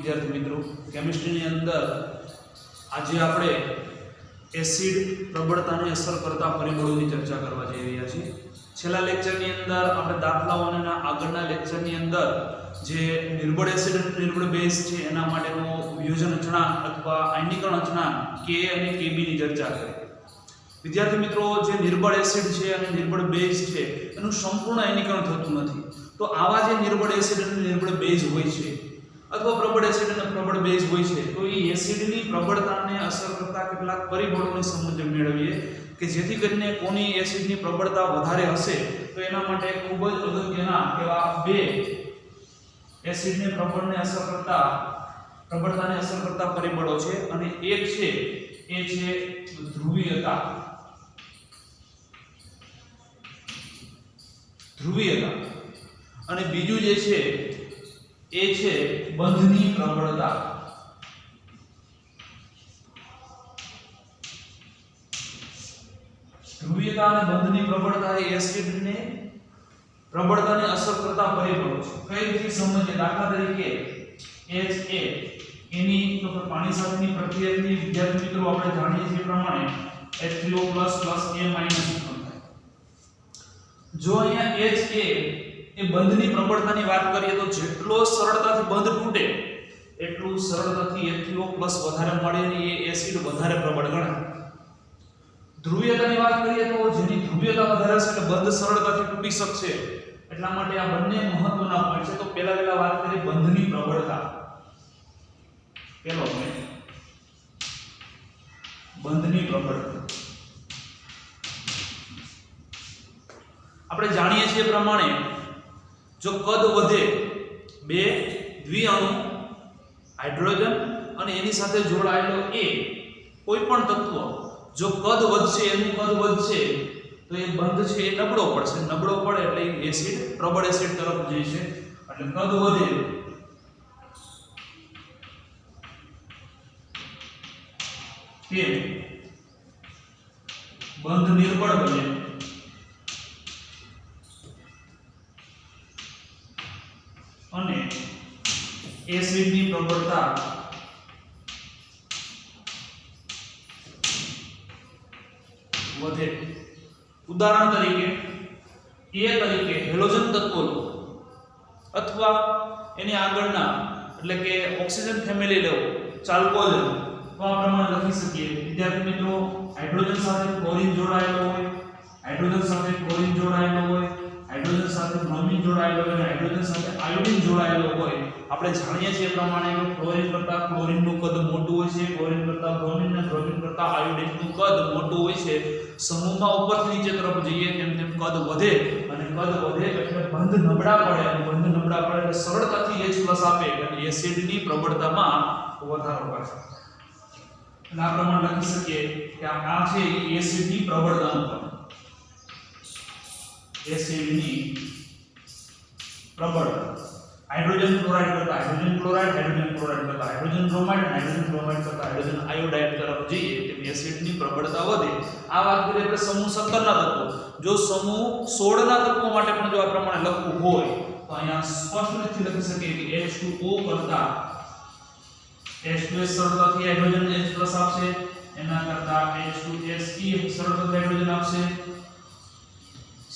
विद्यार्थी मित्रों, केमिस्ट्री ની અંદર આજે આપણે એસિડ પ્રબળતાને અસર કરતા પરિબળોની ચર્ચા કરવા જઈ રહ્યા છીએ। છેલ્લા લેક્ચરની અંદર આપણે દાખલાઓના આગળના લેક્ચરની અંદર જે નિર્બળ એસિડ અને નિર્બળ બેઝ છે એના માટેનો વિયોજન અચળાંક અથવા આયનીકરણ અચળાંક K અને Kb ની ચર્ચા કરી। વિદ્યાર્થી મિત્રો, જે નિર્બળ એસિડ છે અને નિર્બળ બેઝ છે એનું સંપૂર્ણ આયનીકરણ થતું નથી, તો આવા જે નિર્બળ એસિડ અને નિર્બળ બેઝ હોય છે અથવા પ્રબળ એસિડ અને પ્રબળ બેઝ હોય છે, તો એ એસિડની પ્રબળતાને અસર કરતા કેટલાક પરિબળોની સમજ મેળવીએ કે જેથી કરીને કોની એસિડની પ્રબળતા વધારે હશે તો એના માટે ખૂબ જ અગત્યના એવા બે એસિડની પ્રબળતાને અસર કરતા પરિબળો છે। અને એક છે એ છે ધ્રુવીયતા અને બીજું જે છે એ છે બંધની પ્રબળતા। ધ્રુવીયતા અને બંધની પ્રબળતા એ એસિડને પ્રબળતાને અસર કરતા પરિબળો છે। કઈ રીતે સમજીએ? દાખલા તરીકે Ha એની તો પાણી સાથેની પ્રક્રિયાની વિદ્યાર્થી મિત્રો આપણે જાણીએ છીએ પ્રમાણે H3O+ A- ઉત્પન્ન થાય। જો અહીંયા Ha એ બંધની પ્રબળતાની વાત કરીએ તો જેટલો સરળતાથી બંધ તૂટે એટલું સરળતાથી H3O+ વધારે મળે અને એ એસિડ વધારે પ્રબળ ગણાય। ધ્રુવીયતાની વાત કરીએ તો જેની ધ્રુવીયતા વધારે છે એટલે બંધ સરળતાથી તૂટી શકશે, એટલા માટે આ બંને મહત્વના પોઈન્ટ છે। તો પહેલા વાત કરીએ બંધની પ્રબળતા। પહેલો પોઈન્ટ બંધની પ્રબળતા। આપણે જાણીએ છીએ પ્રમાણે જો કદ વધે, બે દ્વિઅણુ હાઇડ્રોજન અને એની સાથે જોડાયેલો એ કોઈ પણ તત્વ જો કદ વધશે, એનું કદ વધશે તો એ બંધ છે એ નબળો પડશે। નબળો પડે એટલે એસિડ પ્રબળ એસિડ તરફ જશે। એટલે કદ વધે તેમ બંધ નિર્બળ બને અને એસિડની પ્રબળતા વધે। ઉદાહરણ તરીકે હેલોજન તત્વો લો અથવા એની આગળના એટલે કે ઓક્સિજન ફેમિલી લો, ચાલ્કોલ લો, તો આ પ્રમાણે લખી શકીએ વિદ્યાર્થી મિત્રો। હાઇડ્રોજન સાથે ક્લોરીન જોડાયેલો હોય, હાઇડ્રોજન સાથે ક્લોરીન જોડાયેલો હોય, હાઇડ્રોજન સાથે બ્રોમિન જોડાયેલો હોય અને હાઇડ્રોજન સાથે આયોડિન જોડાયેલો હોય। આપણે જાણીએ છીએ પ્રમાણે કે ક્લોરીન કરતા ક્લોરીનનું કદ મોટું હોય છે, ક્લોરીન કરતા બ્રોમિન અને બ્રોમિન કરતા આયોડિનનું કદ મોટું હોય છે। સમૂહમાં ઉપરથી નીચે તરફ જઈએ તેમ તેમ કદ વધે અને કદ વધે એટલે બંધ નબળા પડે અને બંધ નબળા પડે એટલે સરળતાથી H+ આપે એટલે એસિડની પ્રબળતામાં વધારો કરે। એટલે આ પ્રમાણે લખી શકીએ કે આ છે એસિડની પ્રબળતાનું પદ। એસિડની પ્રબળતા હાઇડ્રોજન ક્લોરાઇડ કરતા હાઇડ્રોજન ક્લોરાઇડ, હાઇડ્રોજન ક્લોરાઇડ કરતા હાઇડ્રોજન બ્રોમાઇડ, હાઇડ્રોજન બ્રોમાઇડ કરતા હાઇડ્રોજન આયોડાઇડ તરફ જઈએ તેમ એસિડની પ્રબળતા વધે। આ વાત કરીએ આપણે સમૂહ 17 ના તત્વો। જો સમૂહ 16 ના તત્વો માટે પણ જો આ પ્રમાણે લખવું હોય તો અહીંયા સ્પષ્ટ રીતે લખી શકીએ કે H2O કરતા H2S સરળતાથી હાઇડ્રોજન H+ આપશે, એના કરતા H2SE સરળતાથી હાઇડ્રોજન આપશે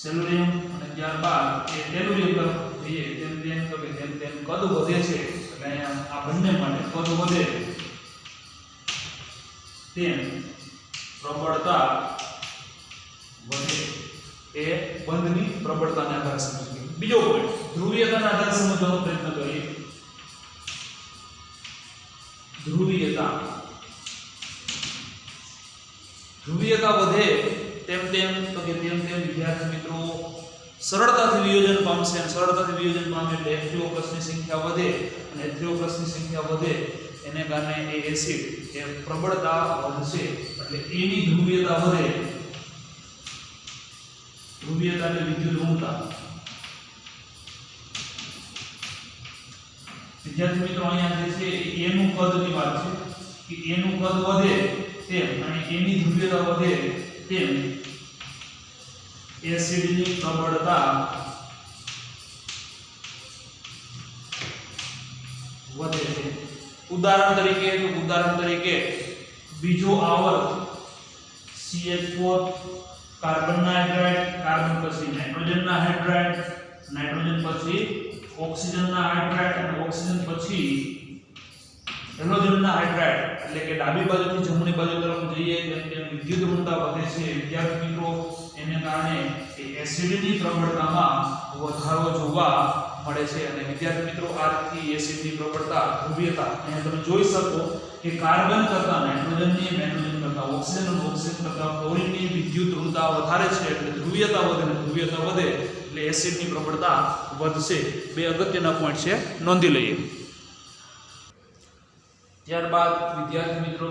સેલ્યુરિયમ, અને ત્યારબાદ એ ટેલુરિયમ તરફ જઈએ તેમ તેમ કદ વધે છે એટલે અહીંયા આ બંને માટે કદ વધે તેમ પ્રબળતા વધે। એ બંધની પ્રબળતાને આધારે સમજીએ। બીજો પોઈન્ટ ધ્રુવીયતાના આધારે સમજવાનો પ્રયત્ન કરીએ। ધ્રુવીયતા વધે તેમ વિદ્યાર્થી મિત્રો સરળતાથી વિયોજન પામશે અને સરળતાથી વિયોજન પામે એટલે H3O+ ની સંખ્યા વધે અને H3O+ ની સંખ્યા વધે એને કારણે એ એસિડ એ પ્રબળતા વધશે એટલે એની ધ્રુવીયતા વધે। ધ્રુવીયતા એટલે વિદ્યુત ઋણતા। વિદ્યાર્થી મિત્રો અહીંયા જે છે એનું કદની વાત છે કે એનું કદ વધે તેમ અને એની ધ્રુવીયતા વધે તેમ એસિડની પ્રબળતા વધે છે. ઉદાહરણ તરીકે બીજો આવર્ત CH4 કાર્બનના હાઇડ્રાઇડ, કાર્બન પછી નાઇટ્રોજનના હાઇડ્રાઇડ, નાઇટ્રોજન પછી ઓક્સિજનના હાઇડ્રાઇડ અને ઓક્સિજન પછી હેલોજનના હાઇડ્રાઇડ. એટલે કે ડાબી બાજુથી જમણી બાજુ તરફ જઈએ તેમ વિદ્યુત ઋણતા વધે છે. વિદ્યાર્થી મિત્રો એને કારણે એસિડની પ્રબળતામાં વધારો જોવા મળે છે. અને વિદ્યાર્થી મિત્રો આ રીતથી એસિડની પ્રબળતા ધ્રુવીયતા અહીંયા તમે જોઈ શકો કે કાર્બન કરતા નાઇટ્રોજનની, નાઇટ્રોજન કરતા ઓક્સિજન અને ઓક્સિજન કરતા ક્લોરીનની વિદ્યુત ઋણતા વધારે છે. એટલે ધ્રુવીયતા વધે અને ધ્રુવીયતા વધે એટલે એસિડની પ્રબળતા વધશે. બે અગત્યના પોઈન્ટ છે, નોંધી લઈએ. ત્યારબાદ વિદ્યાર્થી મિત્રો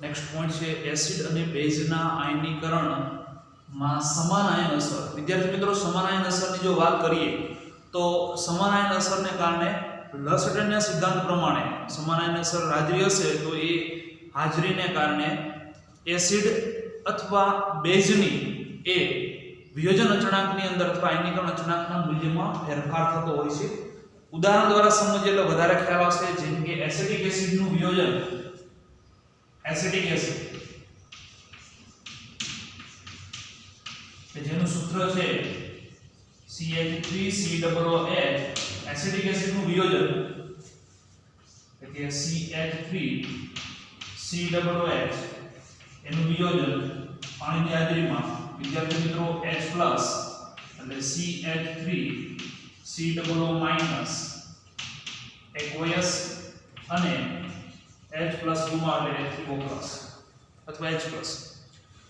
નેક્સ્ટ પોઈન્ટ છે એસિડ અને બેઝના આયનીકરણમાં સમાન આયન અસર. વિદ્યાર્થી મિત્રો સમાન આયન અસરની જો વાત કરીએ તો સમાન આયન અસરને કારણે લસટનના સિદ્ધાંત પ્રમાણે સમાન આયન અસર હાજરી હશે તો એ હાજરીને કારણે એસિડ અથવા બેઝની એ વિયોજન અચળાંકની અંદર અથવા આયનીકરણ અચળાંકના મૂલ્યમાં ફેરફાર થતો હોય છે. ઉદાહરણ દ્વારા સમજીએ એટલે વધારે ખ્યાલ આવશે. જેમ કે એસિટિક એસિડનું વિયોજન, એસિટિક એસિડ કે જેનું સૂત્ર છે CH3COOH, એસિટિક એસિડનું વિયોજન એટલે કે CH3COOH એનું વિયોજન પાણીની હાજરીમાં વિદ્યાર્થી મિત્રો H+ એટલે CH3COO- aqueous અને H+ ગુમાવે એટલે H3O+ અથવા H+.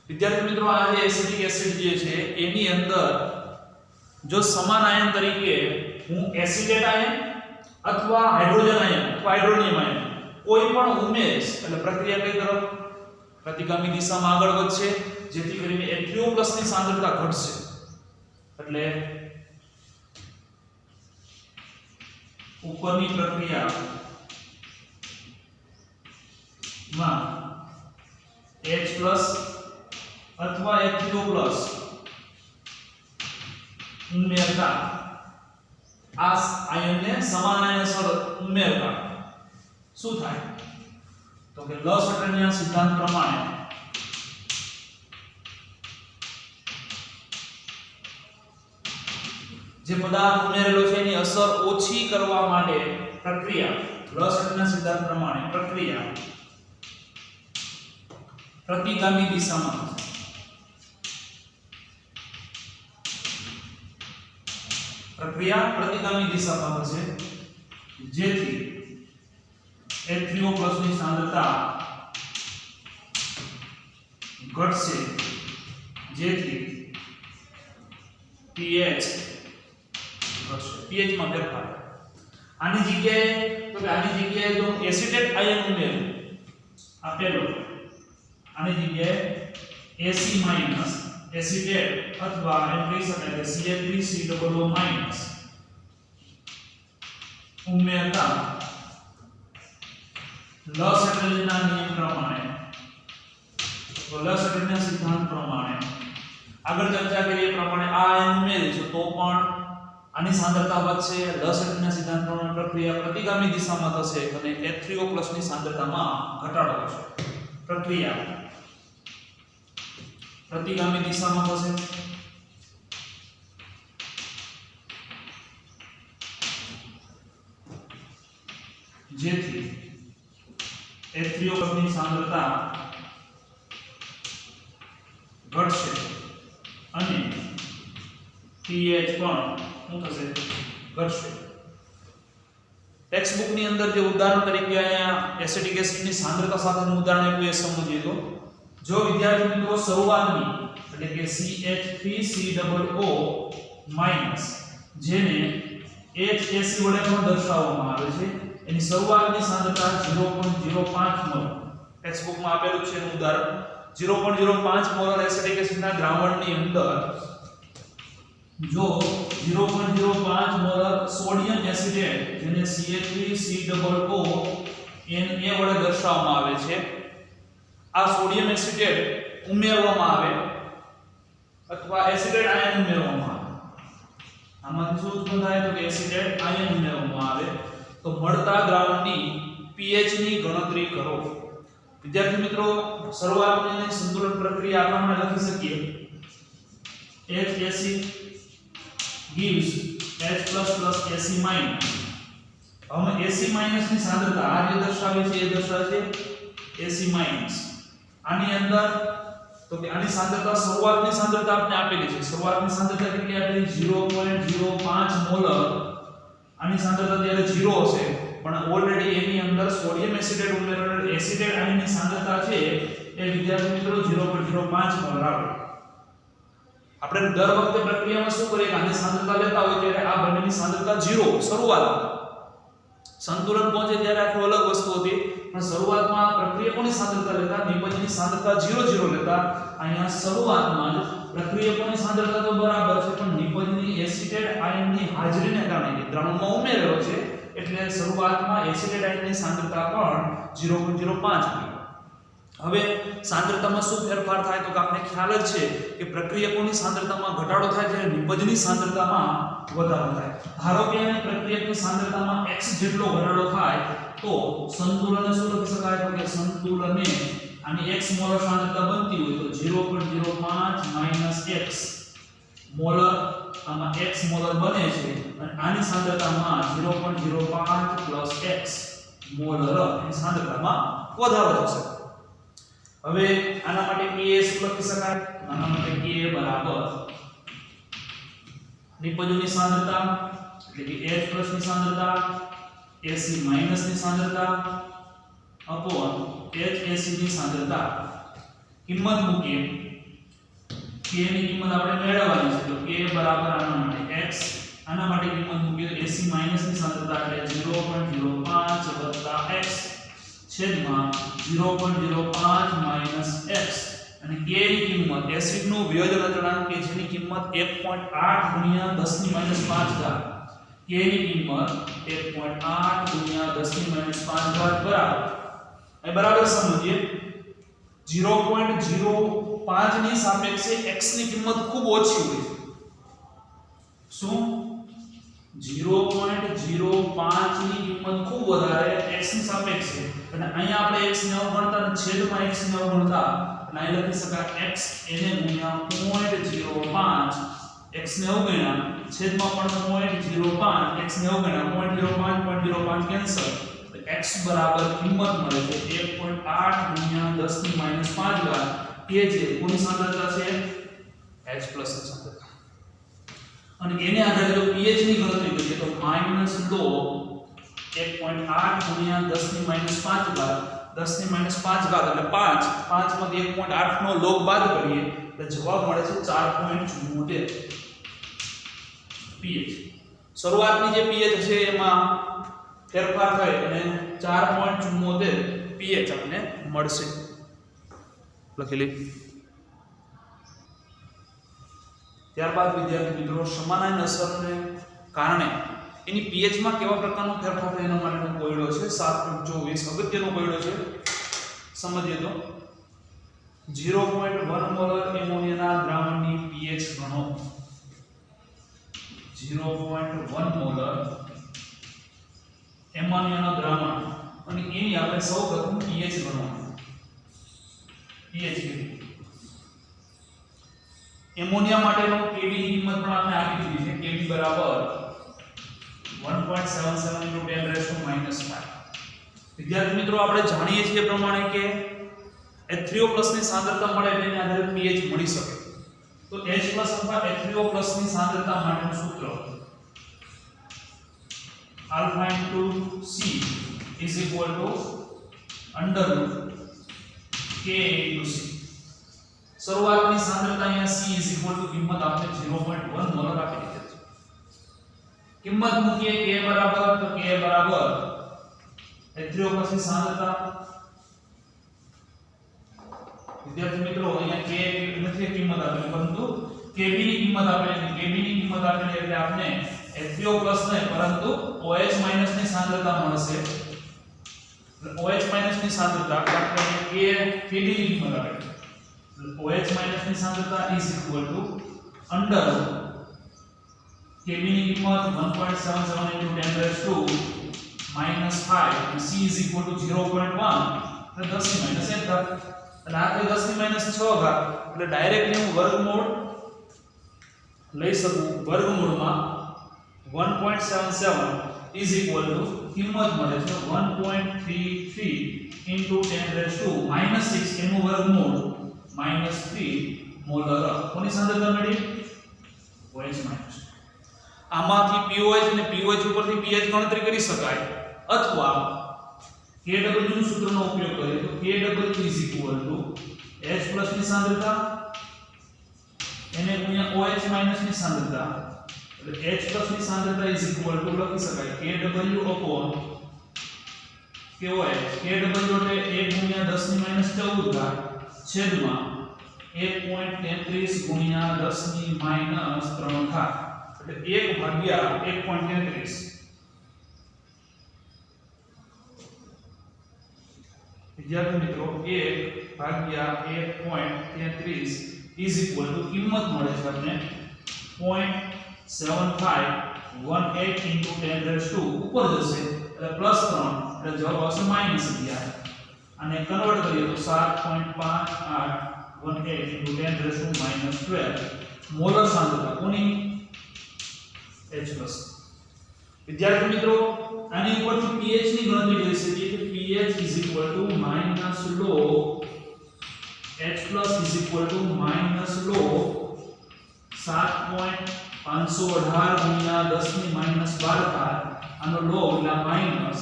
વિદ્યાર્થી મિત્રો આ જે એસિટિક એસિડ જે છે એની અંદર જો સમાન આયન તરીકે હું એસિટેટ આયન અથવા હાઇડ્રોજન આયન અથવા હાઇડ્રોનિયમ આયન કોઈ પણ ઉમેરીશ એટલે પ્રક્રિયા કઈ તરફ પ્રતિગામી દિશામાં આગળ વધશે, જેથી કરીને H3O+ ની સાંદ્રતા ઘટશે. એટલે ઉપરની પ્રક્રિયામાં H+ અથવા H3O+ ઉમેરતા આ આયનને સમાન આયન અસર ઉમેરતા શું થાય તો કે લસટનના સિદ્ધાંત પ્રમાણે જે પદાર્થ ઉમેરેલો છે એની અસર ઓછી કરવા માટે પ્રક્રિયા લસટનના સિદ્ધાંત પ્રમાણે પ્રક્રિયા પ્રતિગામી દિશામાં થશે, જેથી H3O+ ની સાંદ્રતા ઘટશે, જેથી pH માં ફેરફાર. આની જગ્યાએ જો એસિટેટ આયન ઉમેરું આપેલો આની જગ્યાએ Ac- એસિટેટ અથવા એમ કહી શકાય કે CH3COO- ઉમેરતા લસટનના નિયમ પ્રમાણે લસટનના સિદ્ધાંત પ્રમાણે આગળ ચર્ચા કરીએ પ્રમાણે આ આયન ઉમેરીશું તો પણ આની સાંદ્રતા વધશે. લસટનના સિદ્ધાંત પ્રમાણે પ્રક્રિયા પ્રતિગામી દિશામાં થશે અને H3O+ ની સાંદ્રતામાં ઘટાડો થશે. પ્રક્રિયા પ્રતિગામી દિશામાં થશે, જેથી H3O+ ની સાંદ્રતા ઘટશે અને pH પણ શું થશે ઘટશે. ટેક્સ્ટ બુક ની અંદર જે ઉદાહરણ તરીકે અહીંયા એસિટિક એસિડની સાંદ્રતા સાથેનું ઉદાહરણ આપ્યું એ સમજીએ તો જો વિદ્યાર્થી મિત્રો શરૂઆતની એટલે કે CH3COO- જેને HAC વડે પણ દર્શાવવામાં આવે છે એની શરૂઆતની સાંદ્રતા 0.05 મોલ ટેક્સ્ટ બુકમાં આપેલું છે એનું ઉદાહરણ 0.05 મોલ એસિટિક એસિડના દ્રાવણની અંદર જો 0.05 મોલ સોડિયમ એસિટેટ જેને CH3COO Na વડે દર્શાવવામાં આવે છે આ સોડિયમ એસિટેટ ઉમેરવામાં આવે અથવા એસિટેટ આયન ઉમેરવામાં આવે. આમાંથી શું ઉત્પન્ન થાય તો કે એસિટેટ આયન ઉમેરવામાં આવે તો મળતા દ્રાવણની pH ની ગણતરી કરો. વિદ્યાર્થી મિત્રો, શરૂઆતની સંતુલન પ્રક્રિયા આપણે લખી શકીએ H acid gives H plus plus Ac minus. હવે Ac minus ની સાંદ્રતા આ જે દર્શાવે છે એ દર્શાવે છે Ac minus. આની અંદર તો કે આની સાંદ્રતા શરૂઆતની સાંદ્રતા આપણે આપેલી છે. શરૂઆતની સાંદ્રતા કેટલી આપેલી? 0.05 મોલર. આની સાંદ્રતા ત્યારે 0 હશે, પણ ઓલરેડી એની અંદર સોડિયમ એસિટેટ ઉમેરેલ એસિટેટ આયનની સાંદ્રતા છે એ વિદ્યાર્થી મિત્રો 0.05 મોલર આવે. આપણે દર વખતે પ્રક્રિયામાં શું કરીએ કે આની સાંદ્રતા લેતા હોય ત્યારે આ બંનેની સાંદ્રતા 0 શરૂઆતમાં. સંતુલન પહોંચે ત્યારે આખો અલગ વસ્તુ હતી, પણ શરૂઆતમાં પ્રક્રિયકોની સાંદ્રતા લેતા, નિપજની સાંદ્રતા 0 લેતા. અહીંયા શરૂઆતમાં જ પ્રક્રિયકોની સાંદ્રતા તો બરાબર છે, પણ નિપજની એસિટેટ આયનની હાજરીને કારણે દ્રાવણમાં ઉમેરેલો છે એટલે શરૂઆતમાં એસિટેટ આયનની સાંદ્રતા પણ 0.05. હવે સાંદ્રતામાં શું ફેરફાર થાય તો કે આપણે ખ્યાલ જ છે કે પ્રક્રિયકોની સાંદ્રતામાં ઘટાડો થાય જ્યારે નિપજની સાંદ્રતામાં વધારો થાય. ધારો કે આની પ્રક્રિયકની સાંદ્રતામાં x જેટલો ઘટાડો થાય તો સંતુલનને શું લખી શકાય તો કે સંતુલને આની x મોલર સાંદ્રતા બનતી હોય તો 0.05 - x મોલર આમાં x મોલર બને છે અને આની સાંદ્રતામાં 0.05 + x મોલર એની સાંદ્રતામાં વધારો થશે. હવે આના માટે Ka શું લખી શકાય? આના માટે Ka બરાબર નિપજોની સાંદ્રતા એટલે કે H+ ની સાંદ્રતા Ac - ની સાંદ્રતા અપોન H Ac ની સાંદ્રતા. કિંમત મૂકીએ. K ની કિંમત આપણે મેળવવાની છે તો K બરાબર આના માટે x. આના માટે કિંમત મૂકીએ તો Ac - ની સાંદ્રતા એટલે 0.05 x છેદમાં 0.05 - x અને K ની કિંમત એસિડ નું વિયોજન અચળાંક કે જેની કિંમત 1.8 × 10 - 5 ઘાત. K ની કિંમત 1.8 × 10 - 5 ઘાત બરાબર. એ બરાબર સમજીએ 0.05 ની સાપેક્ષે x ની કિંમત ખૂબ ઓછી હોય છે. શું 0.05 ની કિંમત ખૂબ વધારે x ની સાપેક્ષે અને અહીંયા આપણે x ને અવગણતા અને છેદમાં x ને અવગણતા અને અહીં લખી શકાય x એને ગુણ્યા 0.05 x ને અવગણ્યા છેદમાં પણ 0.05 x ને અવગણ્યા 0.05 કેન્સલ તો x બરાબર કિંમત મળે છે 1.8 × 10 - 5 ઘાત કે જે કોની સાંદ્રતા છે H+ ની સાંદ્રતા. અને એને આધારે જો pH ની ગણતરી કરીએ તો -log 1.8 × 10 - 5 ઘાત 10 - 5 ઘાત એટલે 5 માંથી 1.8 નો log બાદ કરીએ એટલે જવાબ મળે છે 4.74 pH. શરૂઆતની જે pH હશે એમાં ફેરફાર થાય અને 4.74 pH આપણને મળશે. લખી લે. ત્યારબાદ વિદ્યાર્થી મિત્રો સમાનાયન અસરને કારણે એની pH માં કેવા પ્રકારનો ફેરફાર થાય એના માટેનો કોયડો છે 7.24 અગત્યનો કોયડો છે. સમજીએ તો 0.1 મોલર એમોનિયાના દ્રાવણની pH ગણો. 0.1 મોલર એમોનિયાનો દ્રાવણ અને એની આપણે સૌપ્રથમ pH ગણવાનું. pH કેટલી એમોનિયા માટેનો Kb ની કિંમત પણ આપણે આપી દીધી છે. Kb બરાબર 1.77 × 10⁻⁻⁵. વિદ્યાર્થી મિત્રો આપણે જાણીએ છીએ પ્રમાણે કે H3O+ ની સાંદ્રતા મળે એટલે એના આધારે pH મળી શકે. તો H+ અથવા H3O+ ની સાંદ્રતા માટેનું સૂત્ર α × C = √K × C. શરૂઆતની સાંદ્રતા અહીંયા C કિંમત આપણે 0.1 મોલર આપી દીધી છે. કિંમત મૂકીએ K બરાબર તો K બરાબર H3O+ ની સાંદ્રતા. વિદ્યાર્થી મિત્રો અહીંયા K નથી કિંમત આપેલી પરંતુ Kb ની કિંમત આપેલી. Kb ની કિંમત આપેલી એટલે આપણે H3O+ નહીં પરંતુ OH- ની સાંદ્રતા મળશે. OH- ની સાંદ્રતા આપણે Kb ની કિંમત આપેલી. OH- ની સાંદ્રતા = Kb ની કિંમત 1.77 × 10⁻⁻⁵ 5 અને c = 0.1 એટલે 10 ની -1 ઘાત એટલે આ થઈ 10 ની -6 ઘાત એટલે ડાયરેક્ટલી હું વર્ગમૂળ લઈ શકું વર્ગમૂળમાં 1.77 કિંમત મળે છે 1.33 × 10⁻⁻6 એનું વર્ગમૂળ -3 મોલર કોની સાંદ્રતા મળી OH માઈનસ આમાંથી POH અને POH ઉપરથી pH ગણતરી કરી શકાય અથવા Kw નું સૂત્રનો ઉપયોગ કરીએ તો Kw H+ ની સાંદ્રતા એને ગુણ્યા OH માઈનસ ની સાંદ્રતા એટલે H+ ની સાંદ્રતા લખી શકાય Kw upon KOH Kw એટલે 1 ગુણ્યા 10 ની -14 ઘાત છેદમાં 1.33 ગુણ્યા 10 ની -3 ઘાત એટલે 1 ભાગ્યા 1.33 વિદ્યાર્થી મિત્રો 1 ભાગ્યા 1.33 કિંમત મળે છે આપણે 0.7518 × 10⁻² ઉપર જશે એટલે +3 એટલે જવાબ આવશે -11 અને કન્વર્ટ કરીએ તો 7.5818 × 10⁻12 મોલર સાંદ્રતા કોની H+ વિદ્યાર્થી મિત્રો આની ઉપરથી pH ની ગણતરી કરી શકીએ કે pH = -log H+ = -log 7.518 ગુણ્યા 10 ની -12 ઘાત આનો log એટલે માઈનસ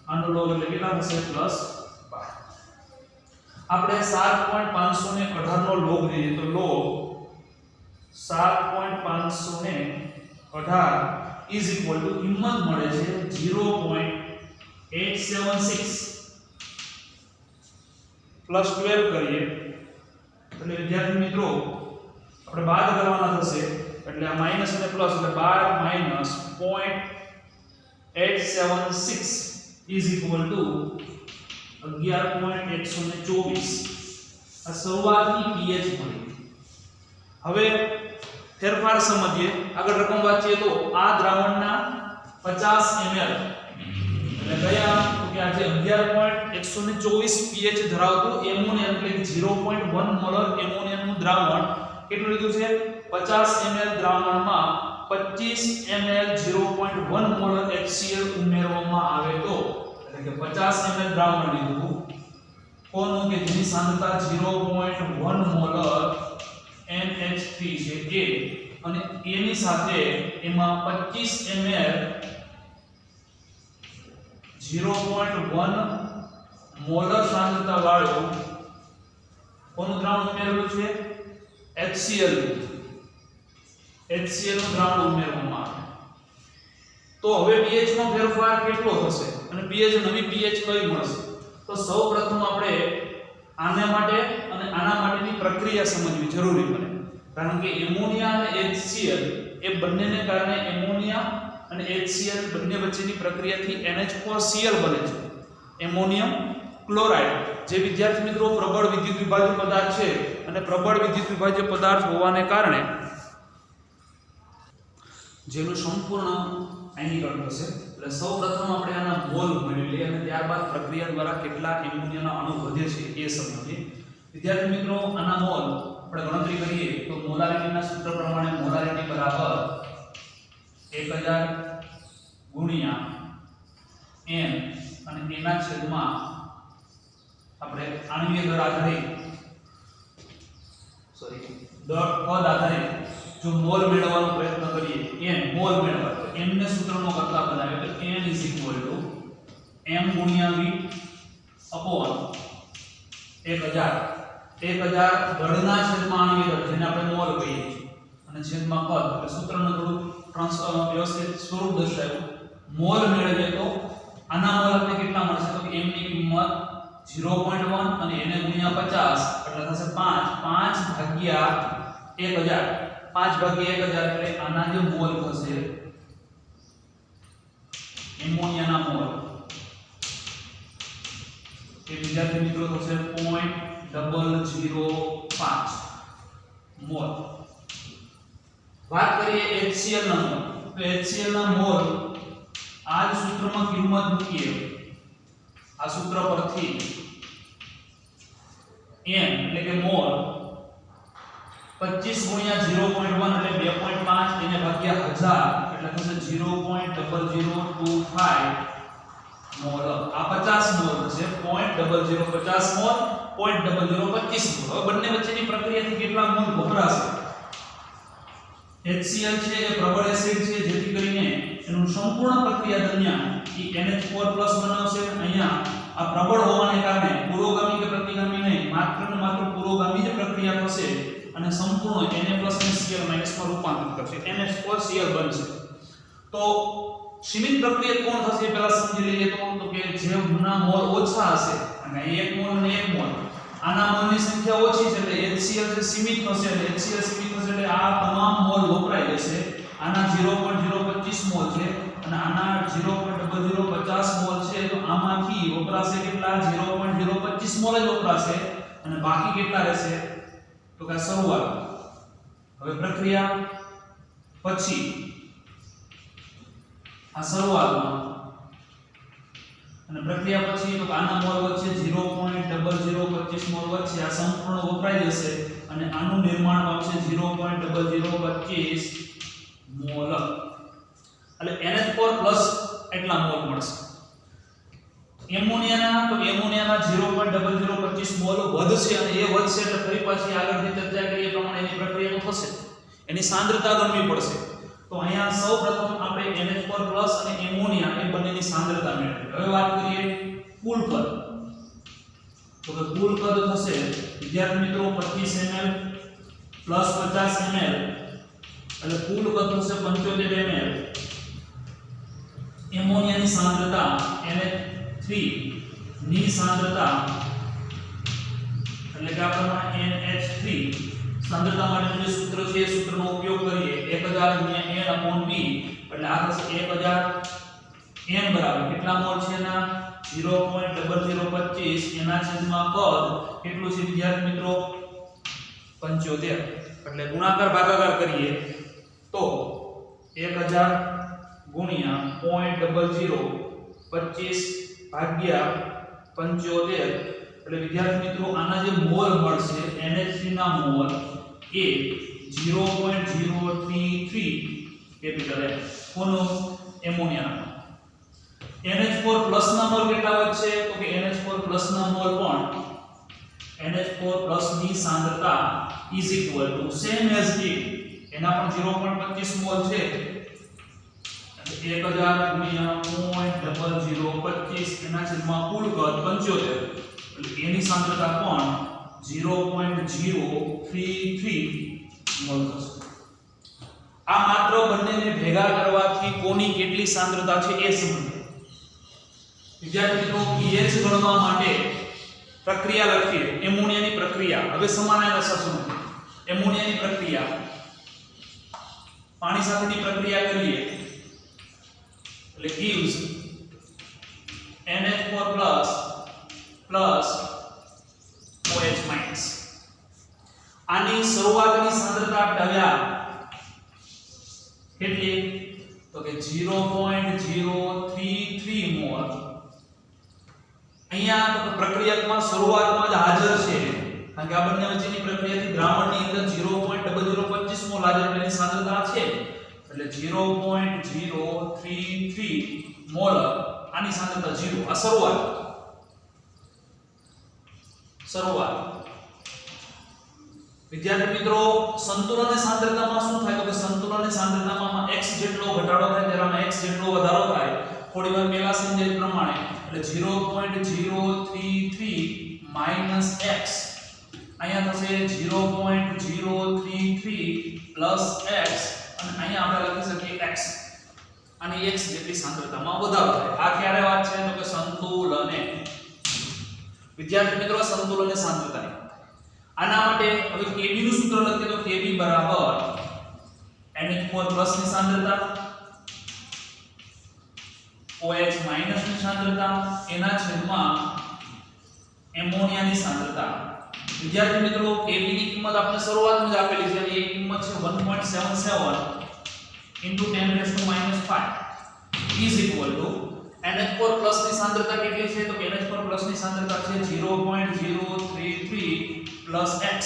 આનો log એટલે કેટલા થશે +12 આપણે 7.518 નો log લઈએ તો log 7.518 કિંમત મળે છે 0.876 પ્લસ 12 કરીએ એટલે વિદ્યાર્થી મિત્રો આપણે બાદ કરવાના થશે એટલે આ માઈનસ અને પ્લસ એટલે 12 -0.876 11.124 આ શરૂઆતની pH મળી હવે ફેરફાર સમજીએ આગળ રકમ વાંચીએ તો આ દ્રાવણના 50 ml એટલે કયા તો કે આજે 11.124 pH ધરાવતું એમોનિયા એટલે કે 0.1 મોલર એમોનિયાનું દ્રાવણ કેટલું લીધું છે 50 ml દ્રાવણમાં 25 ml 0.1 મોલર HCl ઉમેરવામાં આવે તો એટલે કે 50 ml દ્રાવણ લીધું કોનું કે જેની સાંદ્રતા 0.1 મોલર NH3 છે એ અને એની સાથે એમાં 25 ml 0.1 મોલર સાંદ્રતા વાળું કોનું દ્રાવણ ઉમેરેલું છે HCl નું દ્રાવણ ઉમેરવામાં આવે તો હવે pH નો ફેરફાર કેટલો થશે અને pH નવી pH કઈ મળશે તો સૌપ્રથમ આપણે આના માટે અને આના માટેની પ્રક્રિયા સમજવી જરૂરી બને કારણ કે એમોનિયા અને HCl એ બંનેને કારણે એમોનિયા અને HCl બંને વચ્ચેની પ્રક્રિયાથી NH4Cl બને છે એમોનિયમ ક્લોરાઇડ જે વિદ્યાર્થી મિત્રો પ્રબળ વિદ્યુત વિભાજ્ય પદાર્થ છે અને પ્રબળ વિદ્યુત વિભાજ્ય પદાર્થ હોવાને કારણે જેનું સંપૂર્ણ આયનીકરણ થશે એટલે સૌપ્રથમ આપણે આના મોલ મેળવી લઈએ અને ત્યારબાદ પ્રક્રિયા દ્વારા કેટલા એમોનિયાના અણુ વધે છે એ સમજીએ વિદ્યાર્થી મિત્રો આના મોલ આપણે ગણતરી કરીએ તો મોલારિટીના સૂત્ર પ્રમાણે મોલારિટી બરાબર 1000 ગુણ્યા n અને એના છેદમાં આપણે આણ્વીય દળ આધારિત પદ આધારિત જો મોલ મેળવવાનો પ્રયત્ન કરીએ n મોલ મેળવવા તો n ને સૂત્રનો કરતા બનાવીએ તો n m ગુણ્યા v અપોન 1000 દળના છેદમાં આણ્વીય દળ જેને આપણે મોલ કહીએ છીએ અને છેદમાં પદ એટલે સૂત્રનું થોડું વ્યવસ્થિત સ્વરૂપ દર્શાવ્યું મોલ મેળવીએ તો આના મોલ આપણે કેટલા મળશે તો m ની કિંમત 0.1 અને એને ગુણ્યા 50 એટલે થશે 5 ભાગ્યા 1000 એટલે આના જે મોલ થશે એમોનિયાના મોલ એ વિદ્યાર્થી મિત્રો થશે 0.005 મોલ વાત કરીએ HCl ના મોલ તો HCl ના મોલ આ જ સૂત્રમાં કિંમત મૂકીએ આ સૂત્ર પરથી m એટલે કે મોલ 25 ગુણ્યા 0.1 એટલે 2.5 એને ભાગ્યા 1000 એટલે થશે 0.0025 મોલ આ 50 મોલ છે 0.0050 મોલ 0.0025 મોલ હવે બંને વચ્ચેની પ્રક્રિયાથી કેટલા મોલ વપરાશે HCl છે એ પ્રબળ એસિડ છે જેથી કરીને એનું સંપૂર્ણ પ્રક્રિયા દરમિયાન એ NH4+ બનાવશે અહીંયા આ પ્રબળ હોવાને કારણે પુરોગામી કે પ્રતિગામી નહીં માત્ર ને માત્ર પુરોગામી જ પ્રક્રિયા થશે અને સંપૂર્ણ Na+ ને Cl- માં રૂપાંતરિત કરશે NH4Cl બનશે તો સીમિત પ્રક્રિયા કોણ થશે પહેલા સમજી લઈએ તો કે જે ના મોલ ઓછા હશે અને 1 મોલ અને 1 મોલ આના મોલની સંખ્યા ઓછી છે એટલે HCl જે સીમિત થશે એટલે HCl સીમિત થશે એટલે આ તમામ મોલ વપરાઈ જશે આના 0.025 મોલ છે અને આના 0.0050 મોલ છે તો આમાંથી વપરાશે કેટલા 0.025 મોલ જ વપરાશે અને બાકી કેટલા રહેશે તો કે શરૂઆત હવે પ્રક્રિયા પછી આ શરૂઆતમાં અને પ્રક્રિયા પછી તો આના મોલ વચ્ચે 0.0025 મોલ વચ્ચે આ સંપૂર્ણ વપરાઈ જશે અને આનું નિર્માણ પામશે 0.0025 મોલ એટલે NH4+ એટલા મોલ મળશે એમોનિયાના 0.0025 મોલ વધશે અને એ વધશે એટલે ફરી પાછી આગળની ચર્ચા કરીએ પ્રમાણે એની પ્રક્રિયા તો થશે એની સાંદ્રતા ગણવી પડશે તો અહીંયા સૌપ્રથમ આપણે NH4+ અને એમોનિયા એ બંનેની સાંદ્રતા મેળવીએ હવે વાત કરીએ કુલ કદ તો કે કુલ કદ થશે વિદ્યાર્થી મિત્રો 25 ml + 50 ml એટલે કુલ કદ થશે 75 ml એમોનિયાની સાંદ્રતા NH3 ની સાંદ્રતા એટલે કે આપણે NH3 સાંદ્રતા માટેનું જે સૂત્ર છે એ સૂત્રનો ઉપયોગ કરીએ 1000 × N/V એટલે આ થશે 1000 n બરાબર કેટલા મોલ છે એના 0.0025 એના છેદમાં કદ કેટલું છે વિદ્યાર્થી મિત્રો 75 એટલે ગુણાકાર ભાગાકાર કરીએ તો 1000 ગુણ્યા 0.0025 ભાગ્યા 75 એટલે વિદ્યાર્થી મિત્રો આના જે મોલ મળશે NH3 ના મોલ એ 0.033 કેપિટલ M કોનો એમોનિયાનો NH4+ ના મોલ કેટલા વધશે તો કે NH4+ ના મોલ પણ NH4+ ની સાંદ્રતા સેમ એઝ ઇટ એના પણ 0.25 મોલ છે 1000 ગુણ્યા 0.0025 એના છેદમાં કુલ કદ 75 એટલે એની સાંદ્રતા પણ 0.033 મોલ થશે આ માત્ર બંનેને ભેગા કરવાથી કોની કેટલી સાંદ્રતા છે એ સમજો વિદ્યાર્થી મિત્રો pH ગણવા માટે પ્રક્રિયા લખીએ એમોનિયાની પ્રક્રિયા હવે સમાનાય રસાયણ એમોનિયાની પ્રક્રિયા પાણી સાથેની પ્રક્રિયા કરીએ એટલે gives NH4+ plus OH minus આની શરૂઆતની સાંદ્રતા ઢળ્યા કેટલી તો કે 0.033 મોલ અહીંયા તો પ્રક્રિયામાં શરૂઆતમાં જ હાજર છે કારણ કે આ બંને વચ્ચેની પ્રક્રિયાથી દ્રાવણની અંદર 0.0025 મોલ હાજર એટલે એની સાંદ્રતા છે એટલે 0.033 મોલ આની સાંદ્રતા 0 આ શરૂઆત વિદ્યાર્થી મિત્રો સંતુલનની સાંદ્રતામાં શું થાય તો કે સંતુલનની સાંદ્રતામાં x જેટલો ઘટાડો થાય ત્યારે x જેટલો વધારો થાય થોડીવાર પહેલા સમજાય પ્રમાણે એટલે 0.033 - x અહીંયા થશે 0.033 + x અને અહીંયા આપણે લખી શકીએ x અને x જેટલી સાંદ્રતામાં વધારો થાય આ ક્યારે વાત છે તો કે સંતુલને વિદ્યાર્થી મિત્રો સંતુલનની સાંદ્રતા આના માટે હવે Kb નું સૂત્ર લખીએ તો Kb બરાબર NH4+ ની સાંદ્રતા OH- ની સાંદ્રતા એના છેદમાં એમોનિયાની સાંદ્રતા વિદ્યાર્થી મિત્રો Kb ની કિંમત આપણે શરૂઆતમાં જ આપેલી છે અને એ કિંમત છે 1.77 × 10⁻⁵ is equal to NH4 plus ની સાંદ્રતા કેટલી છે? તો NH4 પ્લસ ની સાંદ્રતા છે 0.033 પ્લસ x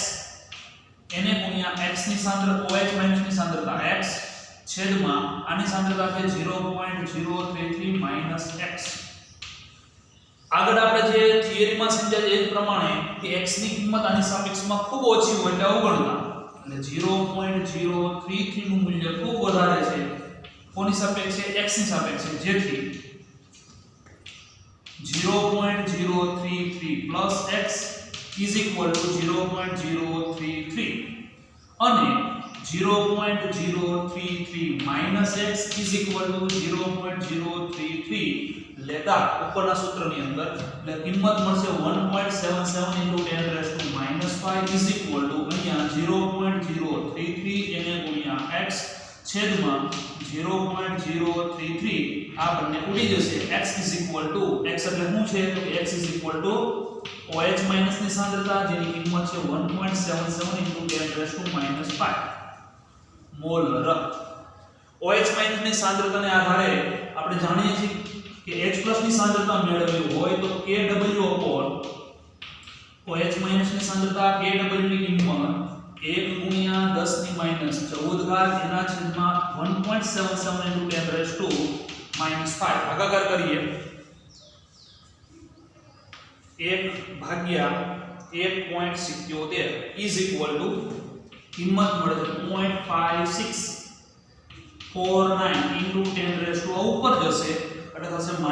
એને ગુણ્યા x ની સાંદ્રતા OH માઈનસ ની સાંદ્રતા x છેદમાં આની સાંદ્રતા છે 0.033 માઈનસ x. આગળ આપણે જે થિયરીમાં સમજાય એ પ્રમાણે કે x ની કિંમત આની સાપેક્ષમાં ખૂબ ઓછી હોય એટલે અવગણના, એટલે 0.033 નું મૂલ્ય ખૂબ વધારે છે કોની સાપેક્ષે? x ની સાપેક્ષે, જેથી 0.033 plus x is equal to 0.033 અને 0.033 minus x is equal to 0.033 લેતા ઉપરના સૂત્રની અંદર એટલે કિંમત મળશે 1.77 into 10 raised to -5 is equal to અહીંયા 0.033 એને ગુણ્યા x છેદમાં 0.033 આ બંને ઉડી જશે. x is equal to x એટલે શું છે? તો x is equal to OH minus ની સાંદ્રતા જેની કિંમત છે 1.77 into 10 raised to -5 molar. OH minus ની સાંદ્રતાને આધારે આપણે જાણીએ છીએ કે H પ્લસ ની સાંદ્રતા મેળવવી હોય તો Kw upon OH માઈનસ ની સાંદ્રતા Kw ની કિંમત 1 ગુણ્યા 10 ની માઈનસ 14 ઘાત એના છેદમાં 1.77 into 10 raised to -5 ભાગાકાર કરીએ 1 ભાગ્યા 1.77 is equal to કિંમત મળે છે 0.5649 into 10 raised to ઉપર જશે એટલે થશે -9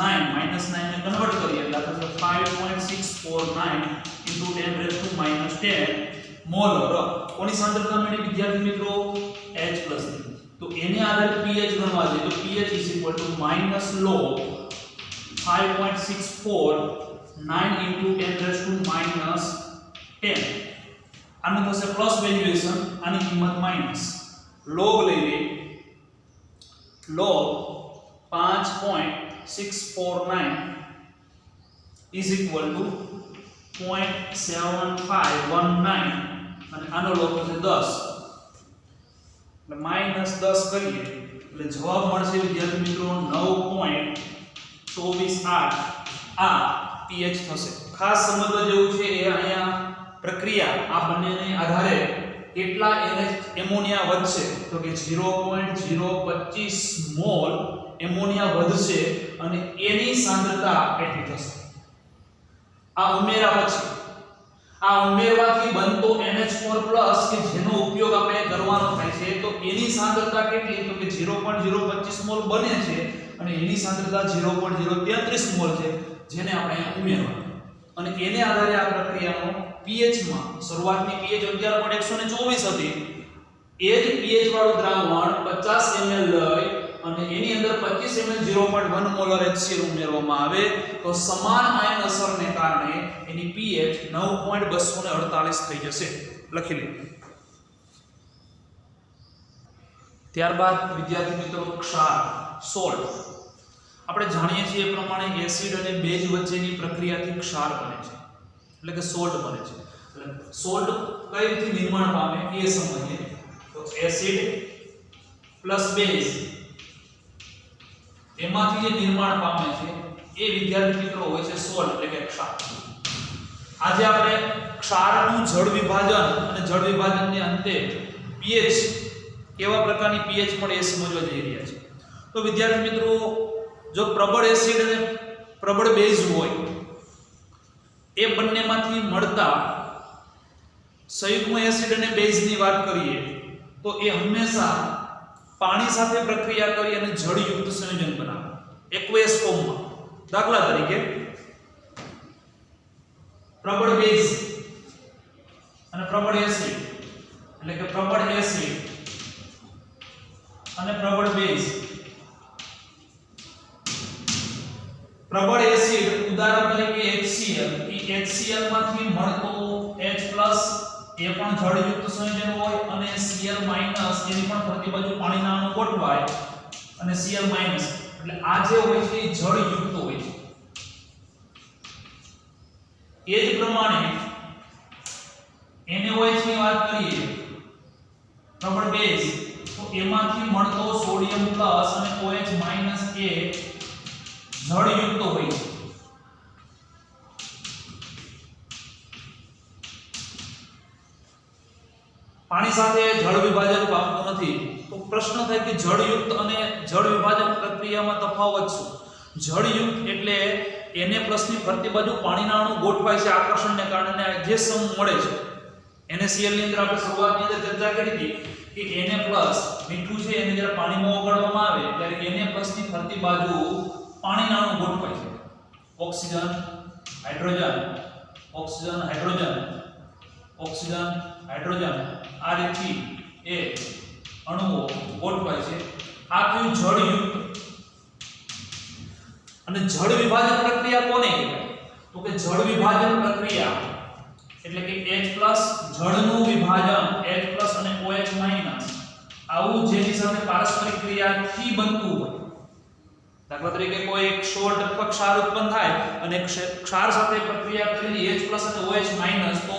-9 ને કન્વર્ટ કરીએ એટલે થશે 5.649 into 10 raised to -10 મોલર. કોની સાંદ્રતા મળી વિદ્યાર્થી મિત્રો? H પ્લસ ની. તો એને આધારે pH ગણવા છે તો pH is equal to -log 5.649 into 10 raised to -10 આનું થશે પ્લસ વેલ્યુએશન આની કિંમત માઈનસ log લઈએ log 5.649 is equal to 0.7519 અને આનો log થશે 10 એટલે -10 કરીએ એટલે જવાબ મળશે વિદ્યાર્થી મિત્રો 9.248 આ pH થશે. ખાસ સમજવા જેવું છે એ અહીંયા પ્રક્રિયા આ બંનેને આધારે કેટલા એમોનિયા વધશે તો કે 0.025 મોલ એમોનિયા વધશે અને એની સાંદ્રતા કેટલી થશે? આ ઉમેરા પછી આ ઉમેરવાથી બનતો NH4+ કે જેનો ઉપયોગ આપણે કરવાનો થાય છે તો એની સાંદ્રતા કેટલી તો કે 0.025 મોલ બને છે અને એની સાંદ્રતા 0.033 મોલ છે જેને આપણે ઉમેરવાનું અને એને આધારે આ પ્રક્રિયાનો pH માં શરૂઆતની pH 11.124 હતી એ જ pH વાળું દ્રાવણ 50 ml લઈ અને એની અંદર 25 ml 0.1 મોલર HCl ઉમેરવામાં આવે તો સમાન આયન અસરને કારણે એની pH 9.248 થઈ જશે. લખી લો. ત્યારબાદ વિદ્યાર્થી મિત્રો ક્ષાર સોલ્ટ. આપણે જાણીએ છીએ એ પ્રમાણે એસિડ અને બેઝ વચ્ચેની પ્રક્રિયાથી ક્ષાર બને છે એટલે કે સોલ્ટ બને છે. એટલે સોલ્ટ કઈ રીતે નિર્માણ પામે એ સમજીએ તો એસિડ પ્લસ બેઝ એમાંથી જે નિર્માણ પામે છે એ વિદ્યાર્થી મિત્રો હોય છે સોલ્ટ એટલે કે ક્ષાર. આજે આપણે ક્ષારનું જળ વિભાજન અને જળ વિભાજનને અંતે pH કેવા પ્રકારની pH મળે એ સમજવા જઈ રહ્યા છે. તો વિદ્યાર્થી મિત્રો જો પ્રબળ એસિડ અને પ્રબળ બેઝ હોય એ બંનેમાંથી મળતા સંયુગ્મ એસિડ અને બેઝની વાત કરીએ તો એ હંમેશા પાણી સાથે પ્રક્રિયા કરી અને જળયુક્ત સંયોજન બનાવે એક્વેસ ફોર્મમાં. દાખલા તરીકે પ્રબળ બેઝ અને પ્રબળ એસિડ એટલે કે પ્રબળ એસિડ અને પ્રબળ બેઝ. પ્રબળ એસિડ ઉદાહરણ તરીકે HCl એ HCl માંથી મળતો H+ એ પણ જળયુક્ત સંયોજન હોય અને Cl- એની પણ પ્રતિ બાજુ પાણીના અણુ ગોઠવાય અને Cl- એટલે આ જે હોય છે એ જળયુક્ત હોય છે. એ જ પ્રમાણે NaOH ની વાત કરીએ પ્રબળ બેઝ તો એમાંથી મળતો સોડિયમ પ્લસ અને OH માઈનસ એ જળયુક્ત હોય છે. પાણી સાથે જળ વિભાજન પામતું નથી. તો પ્રશ્ન થાય કે જળયુક્ત અને જળ વિભાજન પ્રક્રિયામાં તફાવત શું? જળયુક્ત એટલે Na+ ની ફરતી બાજુ પાણીના અણુ ગોઠવાય છે આકર્ષણને કારણે જે સમ મળે છે. NaCl ની અંદર આપણે શરૂઆતની અંદર ચર્ચા કરી હતી કે Na+ મીઠું છે એને જ્યારે પાણીમાં ઓગાળવામાં આવે ત્યારે Na+ ની ફરતી બાજુ પાણીના અણુ ગોઠવાય છે. Oxygen hydrogen oxygen hydrogen oxygen hydrogen આ રીતથી એ અણુઓ ગોઠવાય છે. આ થયું જળયુક્ત. અને જળ વિભાજન પ્રક્રિયા કોને કહેવાય? તો કે જળ વિભાજન પ્રક્રિયા એટલે કે H+ જળનું વિભાજન H+ અને OH- આવું જેની સાથે પારસ્પરિક ક્રિયાથી બનતું હોય. દાખલા તરીકે કોઈ એક સોલ્ટ અથવા ક્ષાર ઉત્પન્ન થાય અને ક્ષાર સાથે પ્રક્રિયા કરીને H+ અને OH- તો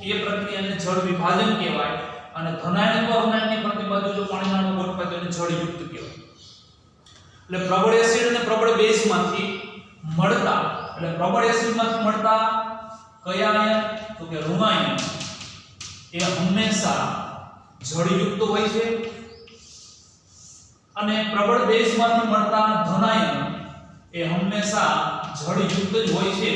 એ પ્રક્રિયાને જળ વિભાજન કહેવાય. અને ધનાયન અથવા ઋણાયનની પ્રતિબાજુ જો પાણીના અણુ ગોઠવાય તો એને જળયુક્ત કહેવાય. એટલે પ્રબળ એસિડ અને પ્રબળ બેઝમાંથી મળતા એટલે પ્રબળ એસિડમાંથી મળતા કયા આયન? તો કે ઋણાયન એ હંમેશા જળયુક્ત હોય છે. અને પ્રબળ બેઝમાંથી મળતા ધનાયન એ હંમેશા જળયુક્ત જ હોય છે.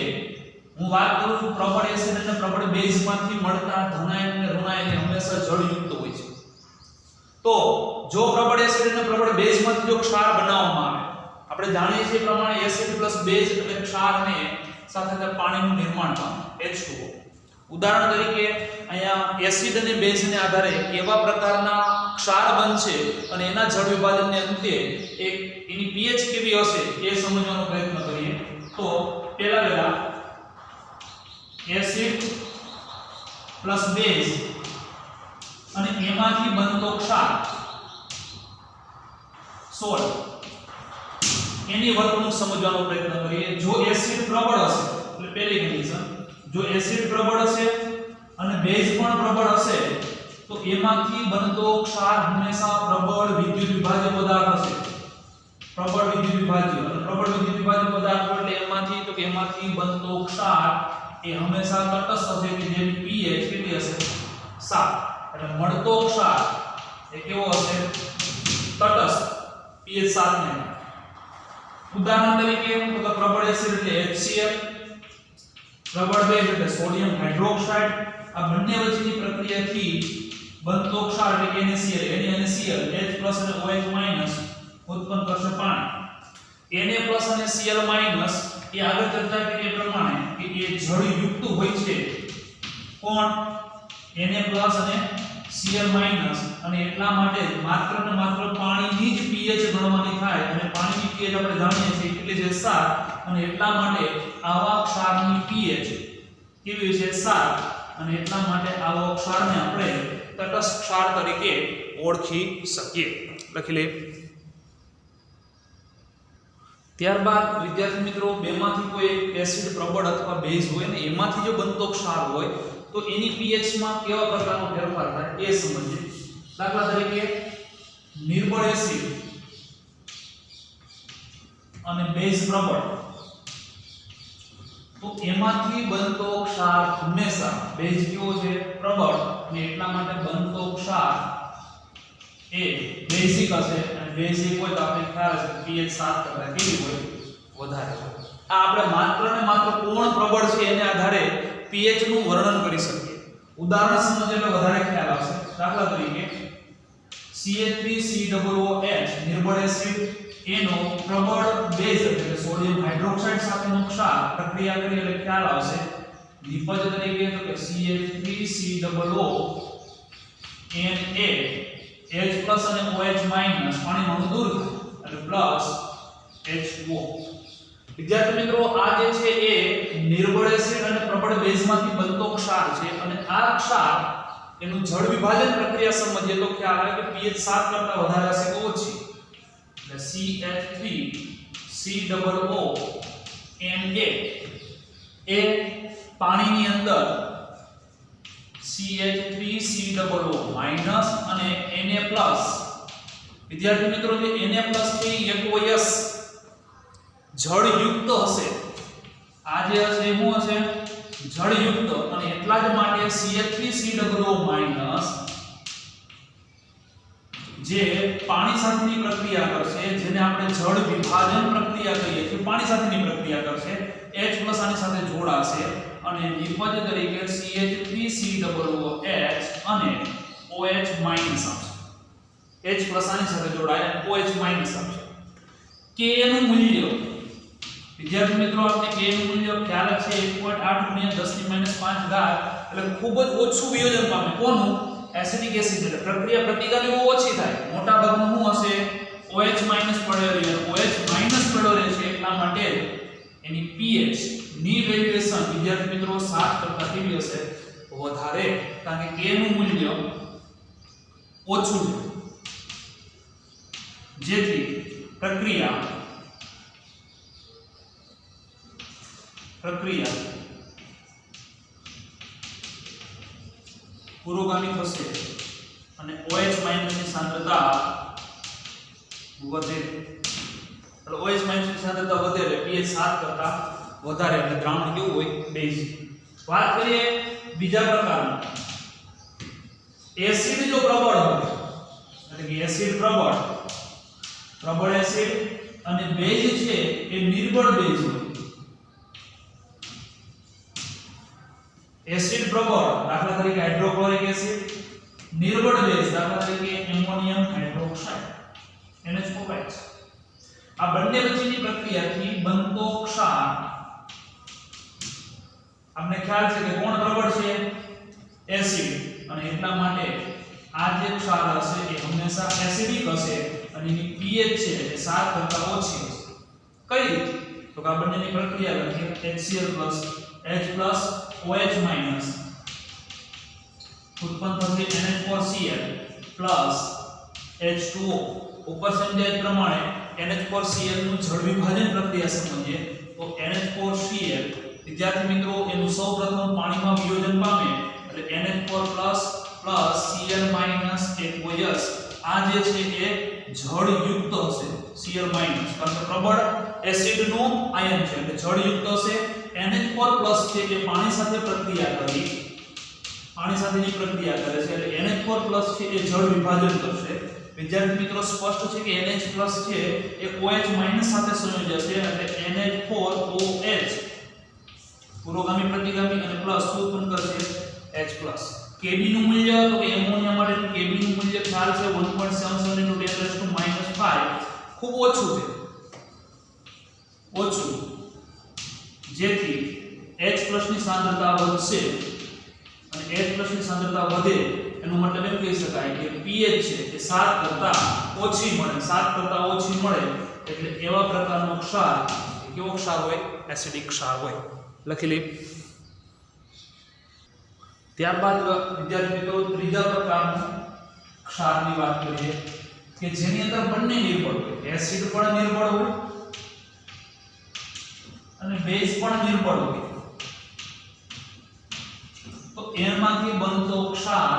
હું વાત કરું છું પ્રબળ એસિડ અને પ્રબળ બેઝમાંથી મળતા ધનાયન અને ઋણાયન એ હંમેશા જળયુક્ત હોય છે. તો જો પ્રબળ એસિડ અને પ્રબળ બેઝમાંથી જો ક્ષાર બનાવવામાં આવે, આપણે જાણીએ છીએ પ્રમાણે એસિડ પ્લસ બેઝ એટલે ક્ષારને સાથે પાણીનું નિર્માણ પામે H2O. ઉદાહરણ તરીકે અહીંયા એસિડ અને બેઝને આધારે કેવા પ્રકારના ક્ષાર બનશે અને એના જળ વિભાજનને અંતે એની pH કેવી હશે એ સમજવાનો પ્રયત્ન કરીએ. તો પહેલા એસિડ પ્લસ બેઝ અને એમાંથી બનતો ક્ષાર સોલ્ટ એની વર્તણૂક સમજવાનો પ્રયત્ન કરીએ. જો એસિડ પ્રબળ હશે એટલે પહેલી કન્ડિશન, જો એસિડ પ્રબળ હશે અને બેઝ પણ પ્રબળ હશે તો એમાંથી બનતો ક્ષાર હંમેશા પ્રબળ વિદ્યુત વિભાજ્ય પદાર્થ હશે. પ્રબળ વિદ્યુત વિભાજ્ય અને પ્રબળ વિદ્યુત વિભાજ્ય પદાર્થ એટલે એમાંથી બનતો ક્ષાર એ હંમેશા તટસ્થ હશે કે જેની pH કેટલી હશે? 7. એટલે મળતો ક્ષાર એ કેવો હશે? તટસ્થ pH 7 ને. ઉદાહરણ તરીકે તો પ્રબળ એસિડ એટલે HCl, પ્રબળ બેઝ એટલે સોડિયમ હાઇડ્રોક્સાઇડ. આ બંને વચ્ચેની પ્રક્રિયાથી બનતો ક્ષાર એટલે કે NaCl H+ અને OH- ઉત્પન્ન કરશે પાણી. Na+ અને Cl- એ આગળ ચર્ચા કરી એ પ્રમાણે કે એ જળયુક્ત હોય છે. કોણ? Na+ અને Cl- અને એટલા માટે માત્ર ને માત્ર પાણીની જ pH ગણવાની થાય અને પાણીની pH આપણે જાણીએ છીએ કેટલી છે? 7. અને એટલા માટે આવા ક્ષારની pH કેવી છે? 7. અને એટલા માટે આવા ક્ષારને આપણે તટસ્થ ક્ષાર તરીકે ઓળખી શકીએ. લખી લે. ત્યારબાદ વિદ્યાર્થી મિત્રો બેમાંથી કોઈ એસિડ પ્રબળ અથવા બેઝ હોય ને એમાંથી જો બનતો ક્ષાર હોય તો એની pH માં કેવા પ્રકારનો ફેરફાર થાય એ સમજીએ. દાખલા તરીકે નિર્બળ એસિડ અને બેઝ પ્રબળ તો એમાંથી બનતો ક્ષાર હંમેશા બેઝ કેવો છે? પ્રબળ. અને એટલા માટે બનતો ક્ષાર એ બેઝિક હશે અને બેઝિક હોય તો આપણે ખ્યાલ હશે pH 7 કરતા કેવી હોય? વધારે હોય. આ આપણે માત્ર ને માત્ર કોણ પ્રબળ છે એને આધારે pH નું વર્ણન કરી શકીએ. ઉદાહરણ સમજીએ એટલે વધારે ખ્યાલ આવશે. દાખલા તરીકે CH3COOH નિર્બળ એસિડ એનો પ્રબળ બેઝ એટલે સોડિયમ હાઇડ્રોક્સાઇડ સાથેનો ક્ષાર પ્રક્રિયા કરી એટલે ખ્યાલ આવશે. નિપજ તરીકે તો કે CH3COO Na H+ અને OH- પાણીમાં દૂર થાય એટલે પ્લસ H2O. વિદ્યાર્થી મિત્રો આ જે છે એ નિર્બળ એસિડ અને પ્રબળ બેઝમાંથી બનતો ક્ષાર છે અને આ ક્ષાર એનું જળ વિભાજન પ્રક્રિયા સમજીએ તો ખ્યાલ આવે કે pH 7 કરતા વધારે હશે કે ઓછી. એટલે CH3COO Na એ પાણીની અંદર CH3COO- અને Na+ વિદ્યાર્થી મિત્રો જે Na+ છે એ aqueous જળયુક્ત હશે. આ જે હશે એ શું હશે? જળયુક્ત. અને એટલા જ માટે CH3COO- જે પાણી સાથેની પ્રક્રિયા કરશે, જેને આપણે જળ વિભાજન પ્રક્રિયા કહીએ છીએ, પાણી સાથેની પ્રક્રિયા કરશે, H+ આની સાથે જોડાશે અને નિપજ તરીકે CH3COOH અને OH- આપશે. H+ આની સાથે જોડાય અને OH- આપશે. K નું મૂલ્ય વિદ્યાર્થી મિત્રો આપણે K નું મૂલ્ય ખ્યાલ છે 1.8 × 10⁻5 ઘાત, એટલે ખૂબ જ ઓછું વિયોજન પામે. કોનું? Acidic acid. એટલે પ્રક્રિયા પ્રતિકારી બહુ ઓછી થાય. મોટા ભાગનું શું હશે? OH- પડ્યો રહે. OH- પડ્યો રહે છે એટલા માટે એની pH ની વેલ્યુએશન વિદ્યાર્થી મિત્રો 7 કરતા કેવી હશે? વધારે. કારણ કે K નું મૂલ્ય ઓછું છે, જેથી પ્રક્રિયા પુરોગામી થશે અને OH- ની સાંદ્રતા વધે. એટલે OH- ની સાંદ્રતા વધે એટલે pH 7 કરતા વધારે, એટલે દ્રાવણ કેવું હોય? બેઝ. વાત કરીએ બીજા પ્રકારનું. એસિડ જો પ્રબળ હોય, એટલે કે એસિડ પ્રબળ એસિડ અને બેઝ છે એ નિર્બળ બેઝ હોય. એસિડ પ્રબળ, દાખલા તરીકે હાઇડ્રોક્લોરિક એસિડ. નિર્બળ બેઝ, દાખલા તરીકે એમોનિયમ હાઇડ્રોક્સાઇડ NH4. આ બંને વચ્ચેની પ્રક્રિયાથી બનતો ક્ષાર, આપણે ખ્યાલ છે કે કોણ પ્રબળ છે? એસિડ. અને એટલા માટે આ જે ક્ષાર હશે એ હંમેશા એસિડિક હશે અને એની pH છે એ 7 કરતા ઓછી હશે. કઈ રીતે? તો કે આ બંનેની પ્રક્રિયા લખીએ HCl + H+ OH- ઉત્પન્ન થશે NH4Cl + H2O. ઉપર સમજાય પ્રમાણે NH4Cl નું જળ વિભાજન પ્રક્રિયા સમજીએ તો NH4Cl વિદ્યાર્થી મિત્રો એનું સૌપ્રથમ પાણીમાં વિયોજન પામે એટલે NH4+ Cl- aqueous. આ જે છે એ જળયુક્ત હશે. Cl- કારણ કે પ્રબળ એસિડનું આયન છે એટલે જળયુક્ત હશે. NH4+ છે એ પાણી સાથે પ્રક્રિયા કરી, પાણી સાથેની પ્રક્રિયા કરે છે એટલે NH4+ છે એ જળ વિભાજન કરશે. વિદ્યાર્થી મિત્રો સ્પષ્ટ છે કે NH+ છે એ OH- સાથે સંયોજશે એટલે NH4OH પુરોગામી પ્રતિગામી અને પ્લસ ઉત્પન્ન કરશે H+. Kb નું મૂલ્ય તો કે એમોનિયા માટેનું Kb નું મૂલ્ય ખ્યાલ છે 1.77 × 10⁻⁵ ખૂબ ઓછું છે, ઓછું, જેથી H+ ની સાંદ્રતા વધશે અને H+ ની સાંદ્રતા વધે એનો મતલબ એમ કહી શકાય કે pH છે એ 7 કરતા ઓછી મળે. 7 કરતા ઓછી મળે એટલે એવા પ્રકારનો ક્ષાર, કેવો ક્ષાર હોય? એસિડિક ક્ષાર હોય. લખી લઈએ. ત્યારબાદ વિદ્યાર્થી મિત્રો ત્રીજા પ્રકારનું ક્ષારની વાત કરીએ કે જેની અંદર બંને નિર્બળ હોય. એસિડ પણ નિર્બળ હોય અને બેઝ પણ નિર્બળ હોય. તો એમાંથી બનતો ક્ષાર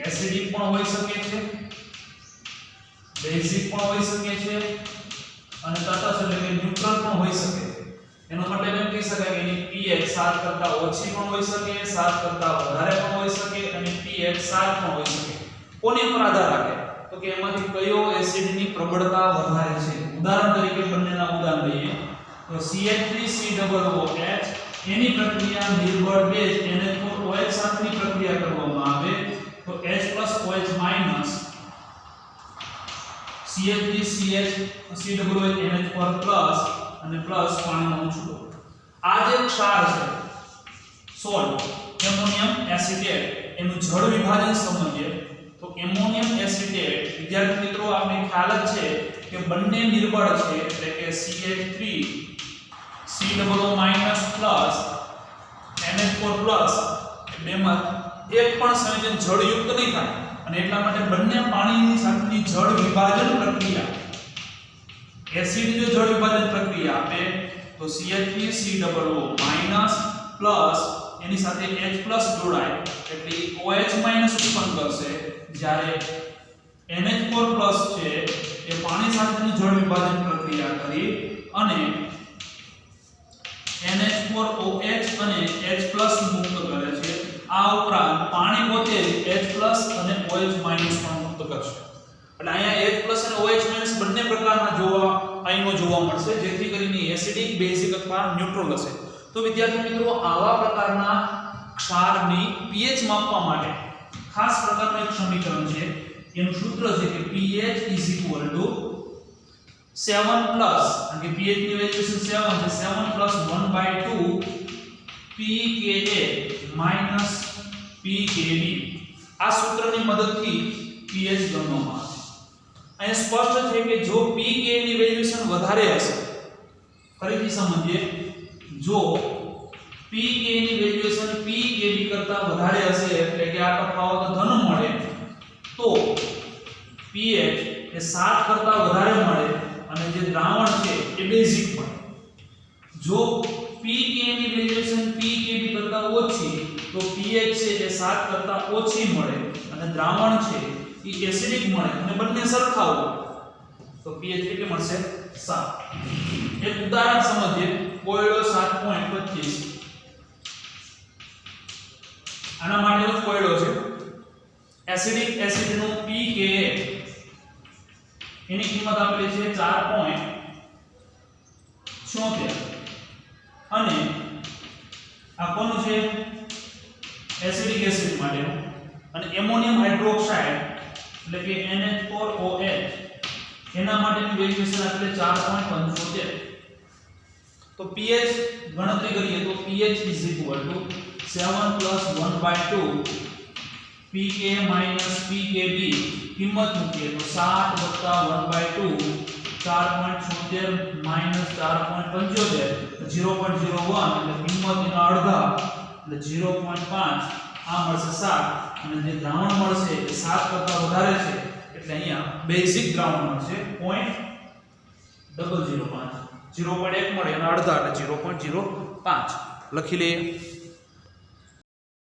એસિડિક પણ હોઈ શકે છે, બેઝિક પણ હોઈ શકે છે અને તટસ્થ એટલે કે ન્યુટ્રલ પણ હોઈ શકે છે. એનો મતલબ એમ કહી શકાય કે એની pH 7 કરતા ઓછી પણ હોઈ શકે, 7 કરતા વધારે પણ હોઈ શકે અને pH 7 પણ હોઈ શકે. કોની પર આધાર રાખે? તો કે એમાંથી કયો એસિડની પ્રબળતા વધારે છે. ઉદાહરણ તરીકે બંનેના ઉદાહરણ લઈએ તો CH3COOH એની પ્રક્રિયા નિર્બળ બેઝ NH4OH સાથેની પ્રક્રિયા કરવામાં આવે તો H+ OH- CH3COOH NH4+ અને પ્લસ પાણીનો છૂટો. આ જે ક્ષાર છે સોલ્ટ એમોનિયમ એસિટેટ એનું જળ વિભાજન સમજીએ તો એમોનિયમ એસિટેટ વિદ્યાર્થી મિત્રો આપણે ખ્યાલ જ છે કે બંને નિર્બળ છે એટલે કે CH3COO- NH4+ બેમાં એક પણ સંયોજન જળયુક્ત નહીં થાય અને એટલા માટે બંને પાણીની સાથેની જળ વિભાજન પ્રક્રિયા, એસિડ જો જળ વિભાજન પ્રક્રિયા આપે તો CH3COO- પ્લસ એની સાથે H+ જોડાય એટલે OH- ઉત્પન્ન કરશે, જ્યારે NH4+ છે એ પાણી સાથેનું જળ વિભાજન પ્રક્રિયા કરી અને NH4OH અને H+ મુક્ત કરે છે. આ ઉપરાંત પાણી પોતે H+ અને OH- પણ મુક્ત કરશે. એટલે અહીંયા H+ અને OH- બંને પ્રકારના આયનો જોવા મળશે, જેથી કરીને એસિડિક, બેઝિક અથવા ન્યુટ્રલ હશે. તો વિદ્યાર્થી મિત્રો, આવા પ્રકારના ક્ષારની pH માપવા માટે ખાસ પ્રકારનું એક સમીકરણ છે. એનું સૂત્ર છે કે pH 7+, અને કે pH ની વેલ્યુ 7 છે, 7+1/2 pKa - pKb. આ સૂત્રની મદદથી pH ગણવામાં આવે. અહીં સ્પષ્ટ છે કે જો pKa ની વેલ્યુએશન વધારે હશે, ફરીથી સમજીએ, જો pKa ની વેલ્યુએશન pKb કરતા વધારે હશે, એટલે કે આ તફાવત ધન મળે, તો pH એ 7 કરતા વધારે મળે અને જે દ્રાવણ છે એ બેઝિક મળે. જો pKa ની વેલ્યુએશન pKb કરતા ઓછી, તો pH છે એ 7 કરતા ઓછી મળે અને દ્રાવણ છે એ એસિડિક મળે અને બંને સરખા હોય, તો pH કેટલી મળશે? 7. એક ઉદાહરણ સમજીએ. કોયડો 7.25. આના માટેનો જ કોયડો છે. એસિડિક એસિડનું pKa એની કિંમત આપેલી છે 4.76 અને આ કોનું છે? એસિડિક એસિડ માટેનું. અને એમોનિયમ હાઇડ્રોક્સાઇડ એટલે કે NH4OH એના માટેની વેલ્યુએશન આપેલી 4.75. તો pH ગણતરી કરીએ તો pH 7+1/2 pKa - pKb. કિંમત મૂકીએ તો 7+1/2 4.76 - 4.75 0.01 એટલે કિંમત એના અડધા એટલે 0.5. આ મળશે 7 અને જે દ્રાવણ મળશે એ 7 કરતા વધારે છે, એટલે અહીંયા બેઝિક દ્રાવણ મળશે 0.005. 0.1 મળે એના અડધા એટલે 0.05 લખી લઈએ.